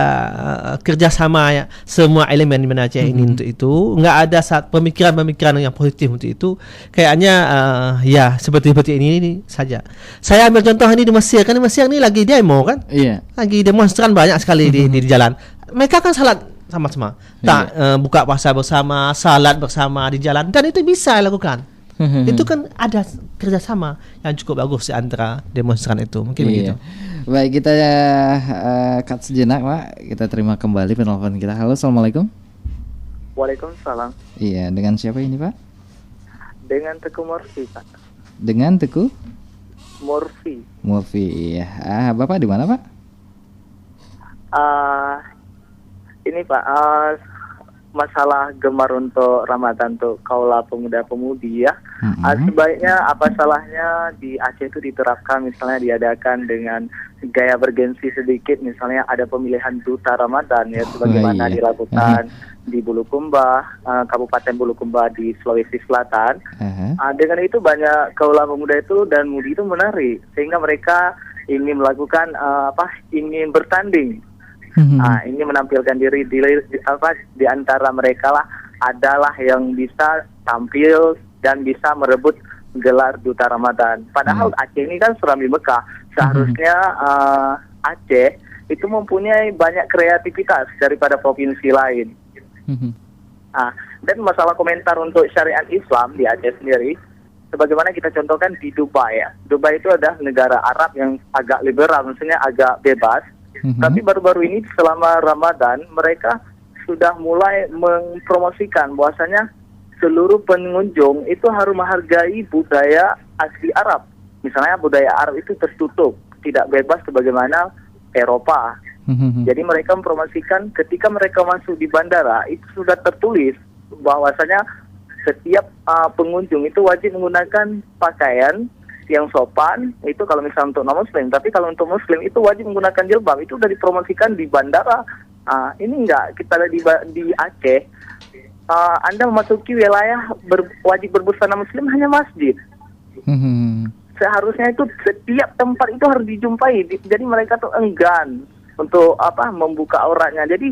kerjasama ya, semua elemen di Aceh ini untuk itu, nggak ada pemikiran yang positif untuk itu, kayaknya ya seperti ini saja. Saya ambil contoh ini di Mesir, kan di Mesir ini lagi demo kan, lagi demonstran banyak sekali di jalan. Mereka kan salat sama-sama, buka puasa bersama, salat bersama di jalan, dan itu bisa dilakukan. Itu kan ada kerjasama yang cukup bagus di antara demonstran itu, mungkin begitu. Baik, kita cut sejenak Pak, kita terima kembali penelpon kita. Halo, assalamualaikum. Waalaikumsalam. Iya, dengan siapa ini Pak? Dengan Teguh Murfi Pak. Dengan Teguh Murfi, iya. Bapak di mana Pak? Ini Pak, masalah gemar untuk Ramadan untuk kaula pemuda-pemudi ya. Sebaiknya apa salahnya di Aceh itu diterapkan, misalnya diadakan dengan gaya bergensi sedikit, misalnya ada pemilihan duta Ramadan ya, sebagaimana dilakukan di Bulukumba, Kabupaten Bulukumba di Sulawesi Selatan. Dengan itu banyak kaula pemuda itu dan mudi itu menarik, sehingga mereka ingin melakukan ingin bertanding. Ini menampilkan diri di antara mereka lah adalah yang bisa tampil dan bisa merebut gelar duta Ramadan. Padahal Aceh ini kan Serambi Mekah. Seharusnya Aceh itu mempunyai banyak kreativitas daripada provinsi lain. Dan masalah komentar untuk syariat Islam di Aceh sendiri, sebagaimana kita contohkan di Dubai ya. Dubai itu adalah negara Arab yang agak liberal, maksudnya agak bebas. Tapi baru-baru ini selama Ramadan mereka sudah mulai mempromosikan bahwasanya seluruh pengunjung itu harus menghargai budaya asli Arab. Misalnya budaya Arab itu tertutup, tidak bebas sebagaimana Eropa. Jadi mereka mempromosikan ketika mereka masuk di bandara itu sudah tertulis bahwasanya setiap pengunjung itu wajib menggunakan pakaian yang sopan, itu kalau misalnya untuk non-muslim. Tapi kalau untuk muslim itu wajib menggunakan jilbab. Itu sudah dipromosikan di bandara. Ini enggak, kita di Aceh, Anda memasuki wilayah wajib berbusana muslim hanya masjid. Seharusnya itu setiap tempat itu harus dijumpai. Jadi mereka tuh enggan untuk membuka auratnya. Jadi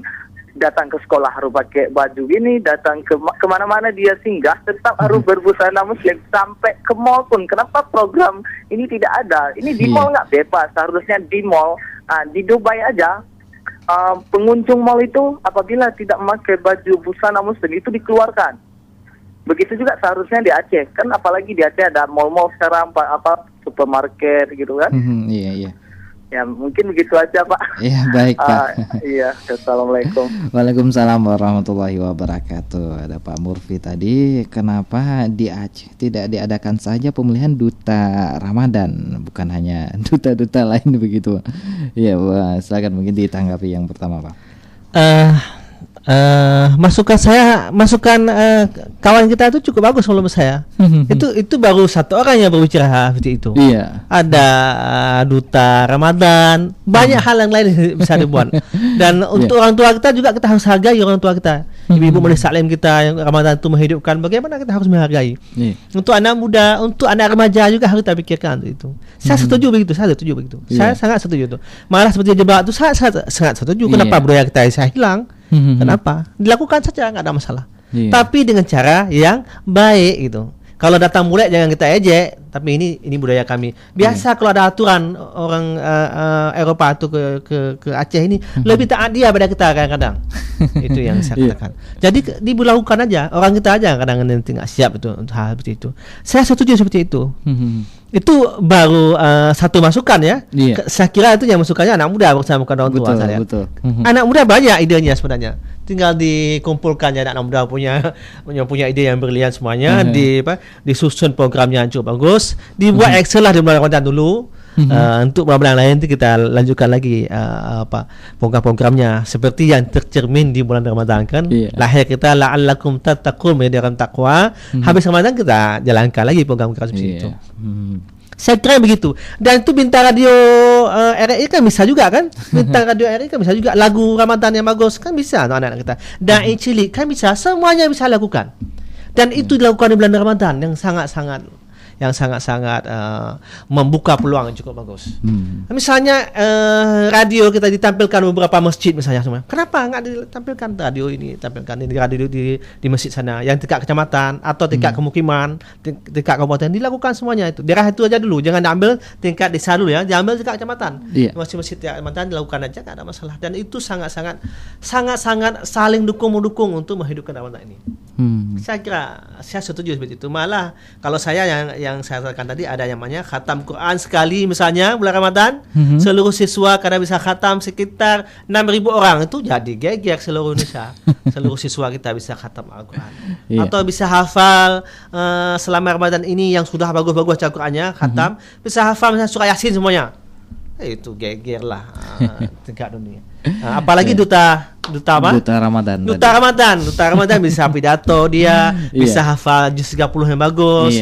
datang ke sekolah harus pakai baju gini, datang ke kemana-mana dia singgah tetap harus berbusana muslim, sampai ke mall pun. Kenapa program ini tidak ada? Ini di mall nggak bebas, seharusnya di mall. Di Dubai aja pengunjung mall itu apabila tidak memakai baju busana muslim itu dikeluarkan. Begitu juga seharusnya di Aceh, kan apalagi di Aceh ada mall-mall sekarang supermarket gitu kan. Iya. Ya mungkin begitu aja Pak. Iya baik Pak. Iya, assalamualaikum. Waalaikumsalam warahmatullahi wabarakatuh. Ada Pak Murfi tadi, kenapa di Aceh tidak diadakan saja pemilihan duta Ramadan, bukan hanya duta-duta lain begitu? Iya, silakan mungkin ditanggapi yang pertama Pak. Masukan kawan kita itu cukup bagus menurut saya. Itu baru satu orang yang berbicara seperti itu. Iya. Ada duta Ramadan, banyak hal yang lain bisa dibuat. Dan untuk orang tua kita juga kita harus hargai orang tua kita. Ibu-ibu Majelis Taklim kita yang Ramadan itu menghidupkan, bagaimana kita harus menghargai. Untuk anak muda, untuk anak remaja juga harus kita pikirkan itu. Saya setuju begitu. Saya sangat setuju itu. Malah seperti jebak itu saya sangat setuju. Kenapa budaya kita saya hilang? Kenapa? Dilakukan saja, nggak ada masalah. Tapi dengan cara yang baik gitu. Kalau datang bule jangan kita ejek, tapi ini budaya kami. Biasa kalau ada aturan orang Eropa itu ke Aceh ini lebih taat dia pada kita kadang-kadang. Itu yang saya katakan. Jadi dilakukan aja, orang kita aja kadang-kadang nanti nggak siap itu untuk hal seperti itu. Saya setuju seperti itu. Itu baru satu masukan ya. Saya kira itu yang masukannya anak muda bersama orang tua saya. Betul. Anak muda banyak idenya sebenarnya. Tinggal dikumpulkan ya, anak muda punya ide yang brilian semuanya, disusun programnya yang cukup bagus, dibuat Excel lah di bulan Ramadan dulu. Untuk bulan-bulan lain itu kita lanjutkan lagi program-programnya seperti yang tercermin di bulan Ramadan kan. Lahir kita la'allakum tattaqun, menjadi orang takwa. Habis Ramadan kita jalankan lagi program-program seperti itu. Saya kira begitu. Dan itu bintang radio RRI kan bisa juga kan. Bintang radio RRI kan bisa juga. Lagu Ramadan yang bagus kan bisa anak-anak kita. Dai cilik kan bisa. Semuanya bisa lakukan. Dan itu dilakukan di bulan Ramadan yang sangat-sangat membuka peluang yang cukup bagus. Misalnya radio kita ditampilkan beberapa masjid misalnya semua. Kenapa nggak ditampilkan radio ini? Tampilkan di radio di masjid sana yang tingkat kecamatan atau tingkat kemukiman, tingkat kabupaten, dilakukan semuanya itu. Daerah itu aja dulu, jangan diambil tingkat desa dulu ya, diambil tingkat kecamatan. Masjid-masjid tingkat kecamatan dilakukan aja, nggak ada masalah. Dan itu sangat-sangat saling dukung-mendukung untuk menghidupkan Ramadan ini. Saya kira saya setuju seperti itu. Malah kalau saya yang saya katakan tadi ada yang namanya khatam Quran sekali misalnya bulan Ramadan, seluruh siswa karena bisa khatam sekitar 6.000 orang, itu jadi geger seluruh Indonesia. Seluruh siswa kita bisa khatam Al-Quran atau bisa hafal selama Ramadan ini yang sudah bagus-bagus Al-Qurannya khatam, bisa hafal misalnya surah Yasin semuanya. Itu geger lah tingkat dunia. Apalagi duta Ramadan. Duta Ramadan bisa pidato dia, bisa hafal juz 30 yang bagus.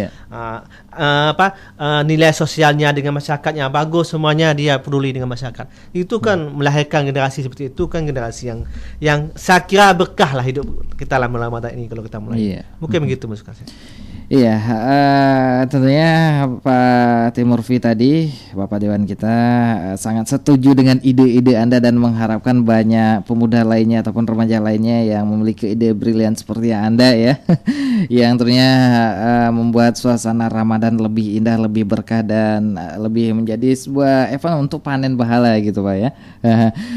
Nilai sosialnya dengan masyarakat yang bagus, semuanya dia peduli dengan masyarakat. Itu kan melahirkan generasi seperti itu kan, generasi yang saya kira berkah lah hidup kita dalam Ramadan ini kalau kita mulai. Mungkin begitu maksud saya. Iya, tentunya Pak Timurfi tadi, Bapak Dewan kita sangat setuju dengan ide-ide Anda dan mengharapkan banyak pemuda lainnya ataupun remaja lainnya yang memiliki ide brilian seperti Anda ya, yang tentunya membuat suasana Ramadan lebih indah, lebih berkah dan lebih menjadi sebuah event untuk panen pahala gitu Pak ya.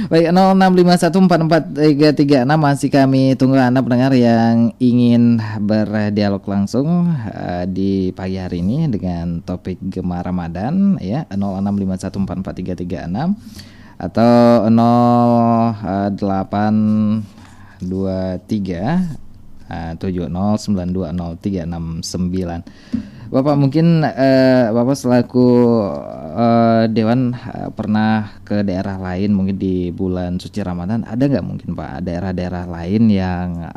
Baik, 0651443336 masih kami tunggu Anda pendengar yang ingin berdialog langsung di pagi hari ini dengan topik Gemar Ramadan ya, 0651443336 atau 0823 70920369. Bapak mungkin Bapak selaku Dewan pernah ke daerah lain mungkin di bulan suci Ramadan, ada nggak mungkin Pak daerah-daerah lain yang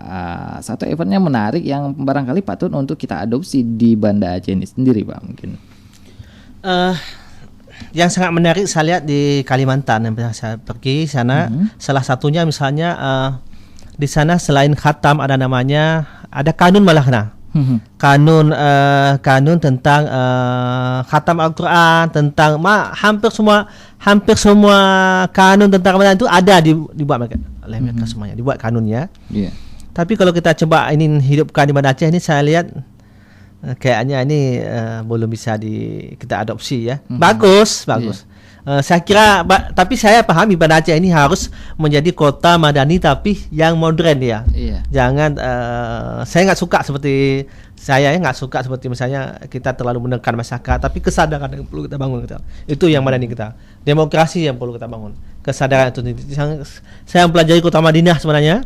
satu eventnya menarik yang barangkali patut untuk kita adopsi di Banda Aceh ini sendiri Pak mungkin? Yang sangat menarik saya lihat di Kalimantan yang pernah saya pergi sana, salah satunya misalnya di sana selain khatam ada namanya ada kanun malah kanun tentang khatam Al-Quran, tentang hampir semua kanun tentang Ramadan itu ada dibuat oleh mereka semuanya, dibuat kanunnya. Tapi kalau kita coba ini hidupkan di Banda Aceh ini, saya lihat kayaknya ini belum bisa kita adopsi ya. Bagus. Saya kira, tapi saya pahami Banda Aceh ini harus menjadi kota madani tapi yang modern ya. Jangan, saya nggak suka seperti misalnya kita terlalu menekan masyarakat, tapi kesadaran yang perlu kita bangun itu yang madani kita, demokrasi yang perlu kita bangun, kesadaran itu. Saya mempelajari kota Madinah sebenarnya.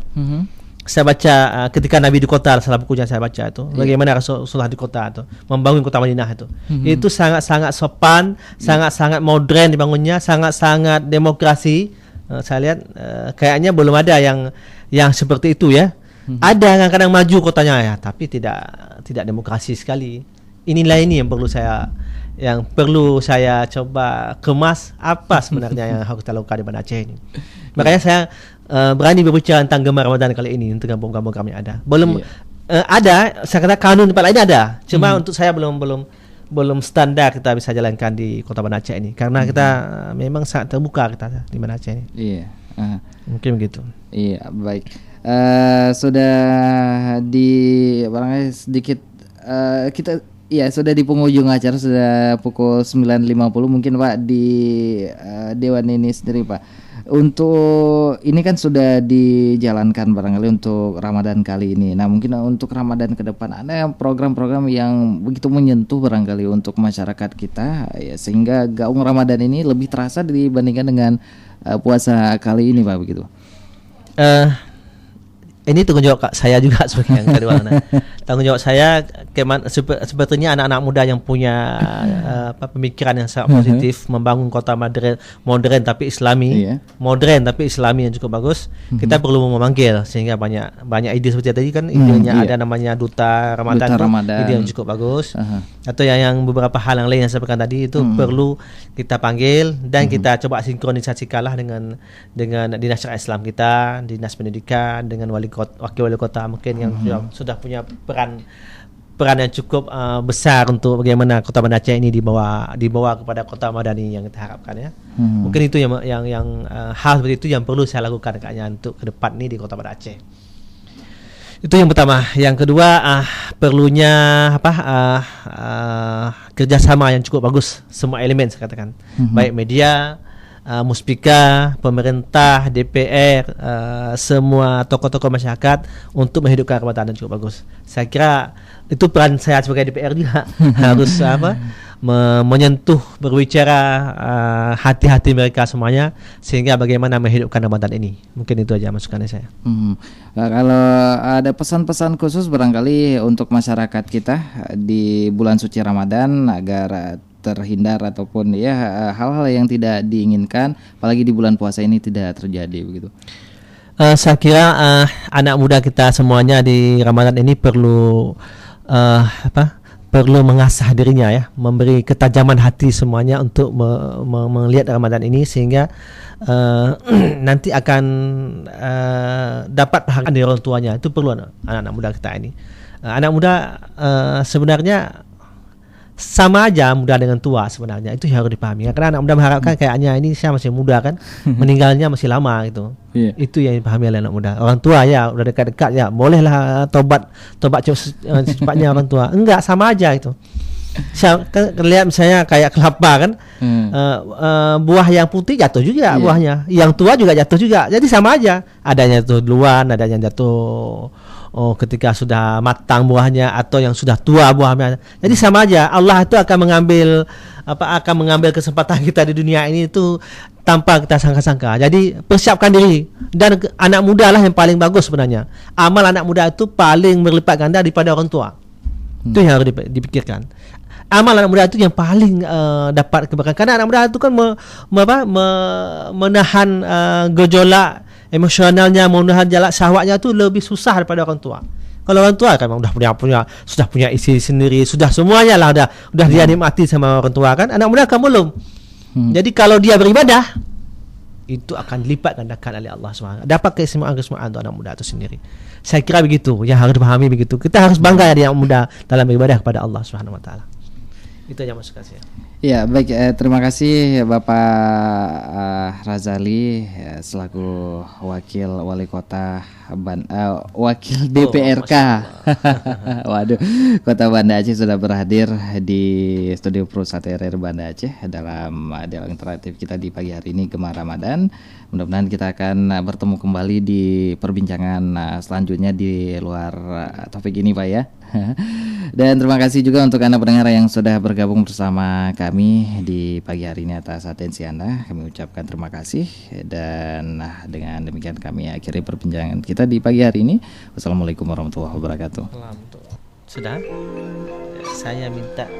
Saya baca ketika Nabi di kota, salah bukunya saya baca itu bagaimana Rasulullah di kota itu membangun kota Madinah itu. Itu sangat-sangat sopan, sangat-sangat modern dibangunnya, sangat-sangat demokrasi. Saya lihat kayaknya belum ada yang seperti itu ya. Ada kadang-kadang maju kotanya ya, tapi tidak demokrasi sekali. Inilah ini yang perlu saya coba kemas apa sebenarnya yang harus kita lakukan di Banda Aceh ini. Makanya saya berani berbicara tentang Gemar Ramadan kali ini dengan program-program yang ada. Belum ada, saya kata kanun tempat lain ada. Cuma untuk saya belum standar kita bisa jalankan di Kota Banda Aceh ini, karena kita memang sangat terbuka kita di Banda Aceh ini. Mungkin begitu. Iya, baik. Sudah di barangkali sedikit kita sudah di penghujung acara, sudah pukul 9.50 mungkin Pak di Dewan ini sendiri Pak. Untuk ini kan sudah dijalankan barangkali untuk Ramadan kali ini. Nah, mungkin untuk Ramadan ke depan ada program-program yang begitu menyentuh barangkali untuk masyarakat kita ya, sehingga gaung Ramadan ini lebih terasa dibandingkan dengan puasa kali ini, Pak, begitu. Ini tanggung jawab saya juga sebagai yang kedua. Tanggung jawab saya sebetulnya anak-anak muda yang punya pemikiran yang sangat positif, membangun kota modern tapi Islami, modern tapi Islami yang cukup bagus. Kita perlu memanggil sehingga banyak ide seperti tadi kan, idenya ada namanya Duta Ramadan, ide yang cukup bagus. Atau yang beberapa hal yang lain yang saya sampaikan tadi itu perlu kita panggil dan kita coba sinkronisasikanlah dengan dinas syariah Islam kita, dinas pendidikan, dengan wakil wali kota mungkin yang sudah punya peran yang cukup besar untuk bagaimana Kota Banda Aceh ini dibawa kepada Kota Madani yang kita harapkan ya. Mungkin itu yang hal seperti itu yang perlu saya lakukan kayaknya untuk ke depan ini di Kota Banda Aceh. Itu yang pertama. Yang kedua perlunya kerjasama yang cukup bagus semua elemen saya katakan, baik media, Muspika, pemerintah, DPR, semua tokoh-tokoh masyarakat untuk menghidupkan Ramadan yang cukup bagus. Saya kira itu peran saya sebagai DPR juga harus menyentuh, berbicara hati-hati mereka semuanya sehingga bagaimana menghidupkan Ramadan ini. Mungkin itu aja masukannya saya. Kalau ada pesan-pesan khusus barangkali untuk masyarakat kita di bulan suci Ramadan agar terhindar ataupun ya hal-hal yang tidak diinginkan apalagi di bulan puasa ini tidak terjadi begitu. Saya kira anak muda kita semuanya di Ramadan ini perlu mengasah dirinya ya, memberi ketajaman hati semuanya untuk melihat Ramadan ini sehingga nanti akan dapat penghargaan dari orang tuanya. Itu perlu anak-anak muda kita ini. Anak muda sebenarnya sama aja muda dengan tua sebenarnya, itu harus dipahami. Karena anak muda mengharapkan kayaknya ini saya masih muda kan, meninggalnya masih lama gitu. Itu yang dipahami oleh anak muda. Orang tua ya udah dekat-dekat ya bolehlah tobat secepatnya orang tua. Enggak, sama aja itu. Saya kan lihat misalnya kayak kelapa kan, buah yang putih jatuh juga buahnya, yang tua juga jatuh juga. Jadi sama aja. Adanya jatuh duluan, ada yang jatuh ketika sudah matang buahnya atau yang sudah tua buahnya. Jadi sama aja. Allah itu akan mengambil kesempatan kita di dunia ini itu tanpa kita sangka-sangka. Jadi persiapkan diri. Dan anak muda lah yang paling bagus sebenarnya. Amal anak muda itu paling berlipat ganda daripada orang tua. Itu yang harus dipikirkan. Amal anak muda itu yang paling dapat keberkahan. Karena anak muda itu kan menahan gejolak emosionalnya, menahan jalak syahwatnya itu lebih susah daripada orang tua. Kalau orang tua kan sudah punya isi sendiri, sudah semuanya lah udah dia nikmati sama orang tua kan. Anak muda kan belum. Jadi kalau dia beribadah itu akan dilipat gandakan oleh Allah SWT. Dapat keistimewaan untuk anak muda itu sendiri. Saya kira begitu, yang harus dipahami begitu. Kita harus bangga ya anak muda dalam beribadah kepada Allah SWT. Itu yang masuk saya. Ya baik, terima kasih Bapak Razali selaku Wakil Wali Kota Wakil DPRK waduh Kota Banda Aceh sudah berhadir di studio Pusat RR Banda Aceh dalam dialog interaktif kita di pagi hari ini Gemar Ramadan. Mudah-mudahan kita akan bertemu kembali di perbincangan selanjutnya di luar topik ini Pak ya. Dan terima kasih juga untuk Anda pendengar yang sudah bergabung bersama kami di pagi hari ini atas atensi Anda. Kami ucapkan terima kasih dan dengan demikian kami akhiri perbincangan kita di pagi hari ini. Wassalamualaikum warahmatullahi wabarakatuh. Sudah, saya minta